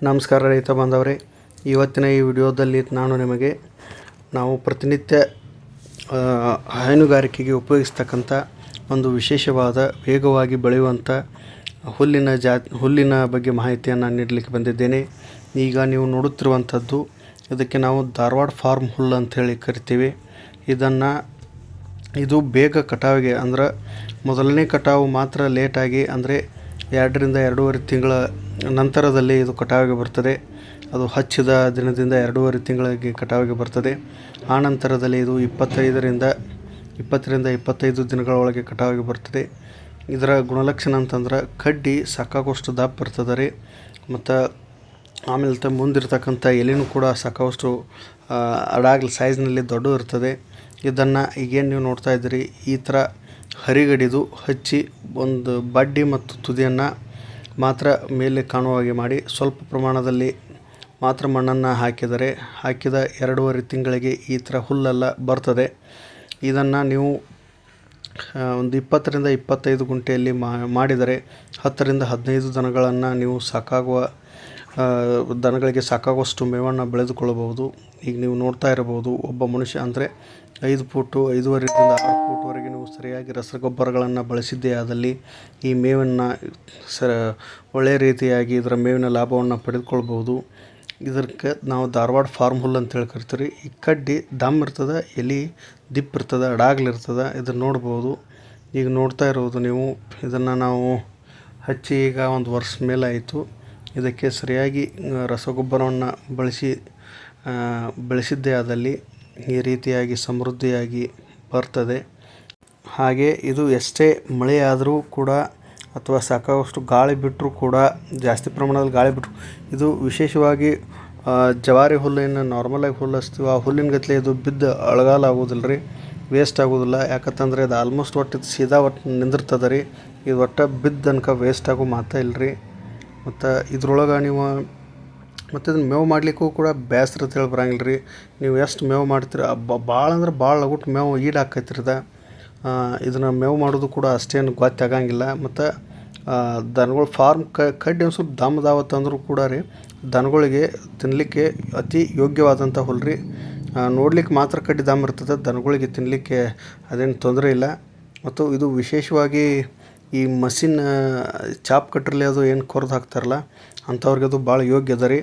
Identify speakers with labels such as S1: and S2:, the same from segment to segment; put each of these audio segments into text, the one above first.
S1: ನಮಸ್ಕಾರ ರೈತ ಬಾಂಧವರೇ, ಇವತ್ತಿನ ಈ ವಿಡಿಯೋದಲ್ಲಿ ನಾವು ಪ್ರತಿನಿತ್ಯ ಹೈನುಗಾರಿಕೆಗೆ ಉಪಯೋಗಿಸ್ತಕ್ಕಂಥ ಒಂದು ವಿಶೇಷವಾದ ವೇಗವಾಗಿ ಬೆಳೆಯುವಂಥ ಹುಲ್ಲಿನ ಬಗ್ಗೆ ಮಾಹಿತಿಯನ್ನು ನೀಡಲಿಕ್ಕೆ ಬಂದಿದ್ದೇನೆ. ಈಗ ನೀವು ನೋಡುತ್ತಿರುವಂಥದ್ದು ಇದಕ್ಕೆ ನಾವು ಧಾರವಾಡ ಫಾರ್ಮ್ ಹುಲ್ಲು ಅಂಥೇಳಿ ಕರಿತೀವಿ. ಇದು ಬೇಗ ಕಟಾವಿಗೆ ಅಂದರೆ ಮೊದಲನೇ ಕಟಾವು ಮಾತ್ರ ಲೇಟಾಗಿ ಅಂದರೆ 2ರಿಂದ 2.5 ತಿಂಗಳ ನಂತರದಲ್ಲಿ ಇದು ಕಟಾವಿಗೆ ಬರ್ತದೆ. ಅದು ಹಚ್ಚಿದ ದಿನದಿಂದ 2.5 ತಿಂಗಳಿಗೆ ಕಟಾವಿಗೆ ಬರ್ತದೆ. ಆ ನಂತರದಲ್ಲಿ ಇದು 20ರಿಂದ 25 ದಿನಗಳ ಒಳಗೆ ಕಟಾವಿಗೆ ಬರ್ತದೆ. ಇದರ ಗುಣಲಕ್ಷಣ ಅಂತಂದ್ರೆ ಕಡ್ಡಿ ಸಾಕಾಗುವಷ್ಟು ದಪ್ಪ ಇರ್ತದೆ ರೀ. ಮತ್ತು ಆಮೇಲೆ ಮುಂದಿರ್ತಕ್ಕಂಥ ಎಲೆನೂ ಕೂಡ ಸಾಕಾಗುವಷ್ಟು ಅಡಾಗಲು ಸೈಜ್ನಲ್ಲಿ ದೊಡ್ಡ ಇರ್ತದೆ. ಇದನ್ನು ಈಗೇನು ನೀವು ನೋಡ್ತಾ ಇದ್ದೀರಿ, ಈ ಥರ ಹರಿಗಡಿದು ಹಚ್ಚಿ ಒಂದು ಬಡ್ಡಿ ಮತ್ತು ತುದಿಯನ್ನು ಮಾತ್ರ ಮೇಲೆ ಕಾಣುವ ಹಾಗೆ ಮಾಡಿ ಸ್ವಲ್ಪ ಪ್ರಮಾಣದಲ್ಲಿ ಮಾತ್ರ ಮಣ್ಣನ್ನು ಹಾಕಿದ 2.5 ತಿಂಗಳಿಗೆ ಈ ಥರ ಹುಲ್ಲೆಲ್ಲ ಬರ್ತದೆ. ಇದನ್ನು ನೀವು ಒಂದು 20ರಿಂದ 25 ಗುಂಟೆಯಲ್ಲಿ ಮಾಡಿದರೆ 10ರಿಂದ 15 ದನಗಳನ್ನು ನೀವು ದನಗಳಿಗೆ ಸಾಕಾಗುವಷ್ಟು ಮೇವನ್ನು ಬೆಳೆದುಕೊಳ್ಳಬಹುದು. ಈಗ ನೀವು ನೋಡ್ತಾ ಇರಬಹುದು, ಒಬ್ಬ ಮನುಷ್ಯ ಅಂದರೆ 5 ಫೂಟು 5.5ರಿಂದ 6 ಫೂಟ್ವರೆಗೆ ನೀವು ಸರಿಯಾಗಿ ರಸಗೊಬ್ಬರಗಳನ್ನು ಬಳಸಿದ್ದೇ ಆದಲ್ಲಿ ಈ ಮೇವನ್ನು ಒಳ್ಳೆಯ ರೀತಿಯಾಗಿ ಇದರ ಮೇವಿನ ಲಾಭವನ್ನು ಪಡೆದುಕೊಳ್ಬಹುದು. ಇದಕ್ಕೆ ನಾವು ಧಾರವಾಡ ಫಾರ್ಮ್ ಹುಲ್ಲು ಅಂತೇಳಿ ಕರಿತೀವಿ. ಈ ಕಡ್ಡಿ ದಮ್ ಇರ್ತದೆ, ಎಲೆ ದಿಪ್ಪ ಇರ್ತದೆ, ಅಡಾಗ್ಲಿರ್ತದೆ. ಇದನ್ನು ನೋಡ್ಬೋದು. ಈಗ ನೋಡ್ತಾ ಇರೋದು ನೀವು, ಇದನ್ನು ನಾವು ಹಚ್ಚಿ ಈಗ 1 ವರ್ಷ ಮೇಲೆ ಆಯಿತು. ಇದಕ್ಕೆ ಸರಿಯಾಗಿ ರಸಗೊಬ್ಬರವನ್ನು ಬೆಳೆಸಿದ್ದೇ ಆದಲ್ಲಿ ಈ ರೀತಿಯಾಗಿ ಸಮೃದ್ಧಿಯಾಗಿ ಬರ್ತದೆ. ಹಾಗೆ ಇದು ಎಷ್ಟೇ ಮಳೆ ಆದರೂ ಕೂಡ ಅಥವಾ ಸಾಕಾಗುವಷ್ಟು ಗಾಳಿ ಬಿಟ್ಟರೂ ಕೂಡ, ಜಾಸ್ತಿ ಪ್ರಮಾಣದಲ್ಲಿ ಗಾಳಿ ಬಿಟ್ಟರು, ಇದು ವಿಶೇಷವಾಗಿ ಜವಾರಿ ಹುಲ್ಲು ಏನು ನಾರ್ಮಲಾಗಿ ಹುಲ್ಲು ಹಚ್ತೀವಿ ಆ ಹುಲ್ಲಿನ ಗತ್ತಲೆ ಇದು ಬಿದ್ದು ಅಳಗಾಲ ಆಗೋದಿಲ್ಲ ರೀ, ವೇಸ್ಟ್ ಆಗೋದಿಲ್ಲ. ಯಾಕಂತಂದರೆ ಇದು ಆಲ್ಮೋಸ್ಟ್ ಸೀದಾ ನಿಂದಿರ್ತದೆ ರೀ. ಇದು ಬಿದ್ದ ತನಕ ವೇಸ್ಟ್ ಆಗೋ ಮಾತೇ ಇಲ್ಲ ರೀ. ಮತ್ತು ಇದ್ರೊಳಗೆ ನೀವು ಮತ್ತು ಇದನ್ನು ಮೇವು ಮಾಡಲಿಕ್ಕೂ ಕೂಡ ಬೇಸರ ಅಂತೇಳಿ ಬರೋಂಗಿಲ್ಲ ರೀ. ನೀವು ಎಷ್ಟು ಮೇವು ಮಾಡ್ತೀರ ಭಾಳ ಅಂದ್ರೆ ಭಾಳ ಲಗುಟ್ ಮೇವು ಈಡಾಕೈತಿರದ. ಇದನ್ನು ಮೇವು ಮಾಡೋದು ಕೂಡ ಅಷ್ಟೇನು ಗೊತ್ತಾಗಂಗಿಲ್ಲ. ಮತ್ತು ದನಗಳು ಫಾರ್ಮ್ ಕಡ್ಡಿ ಒಂದು ಸ್ವಲ್ಪ ದಮ್ಮದಾವತ್ತಂದ್ರೂ ಕೂಡ ರೀ, ದನಗಳಿಗೆ ತಿನ್ನಲಿಕ್ಕೆ ಅತಿ ಯೋಗ್ಯವಾದಂಥ ಹುಲ್ಲು ರೀ. ನೋಡ್ಲಿಕ್ಕೆ ಮಾತ್ರ ಕಡ್ಡಿ ದಮ್ಮ ಇರ್ತದೆ, ದನಗಳಿಗೆ ತಿನ್ನಲಿಕ್ಕೆ ಅದೇನು ತೊಂದರೆ ಇಲ್ಲ. ಮತ್ತು ಇದು ವಿಶೇಷವಾಗಿ ಈ ಮಷಿನ್ ಚಾಪ್ ಕಟ್ರಲ್ಲಿ ಅದು ಏನು ಕೊರ್ದು ಹಾಕ್ತಾರಲ್ಲ ಅಂಥವ್ರಿಗೆ ಅದು ಭಾಳ ಯೋಗ್ಯ ಅದ ರೀ.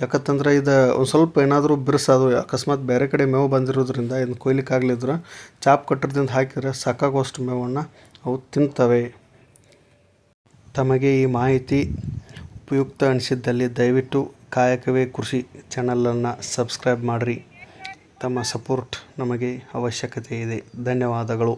S1: ಯಾಕಂತಂದ್ರೆ ಇದು ಒಂದು ಸ್ವಲ್ಪ ಏನಾದರೂ ಬಿರುಸದು ಅಕಸ್ಮಾತ್ ಬೇರೆ ಕಡೆ ಮೇವು ಬಂದಿರೋದ್ರಿಂದ ಇದನ್ನು ಕೊಯ್ಲಿಕ್ಕೆ ಆಗಲಿದ್ರೆ ಚಾಪ್ ಕಟ್ಟರದಿಂದ ಹಾಕಿದರೆ ಸಾಕಾಗುವಷ್ಟು ಮೇವನ್ನು ಅವು ತಿಂತವೆ. ತಮಗೆ ಈ ಮಾಹಿತಿ ಉಪಯುಕ್ತ ಅನಿಸಿದ್ದಲ್ಲಿ ದಯವಿಟ್ಟು ಕಾಯಕವೇ ಕೃಷಿ ಚಾನಲನ್ನು ಸಬ್ಸ್ಕ್ರೈಬ್ ಮಾಡಿರಿ. ತಮ್ಮ ಸಪೋರ್ಟ್ ನಮಗೆ ಅವಶ್ಯಕತೆ ಇದೆ. ಧನ್ಯವಾದಗಳು.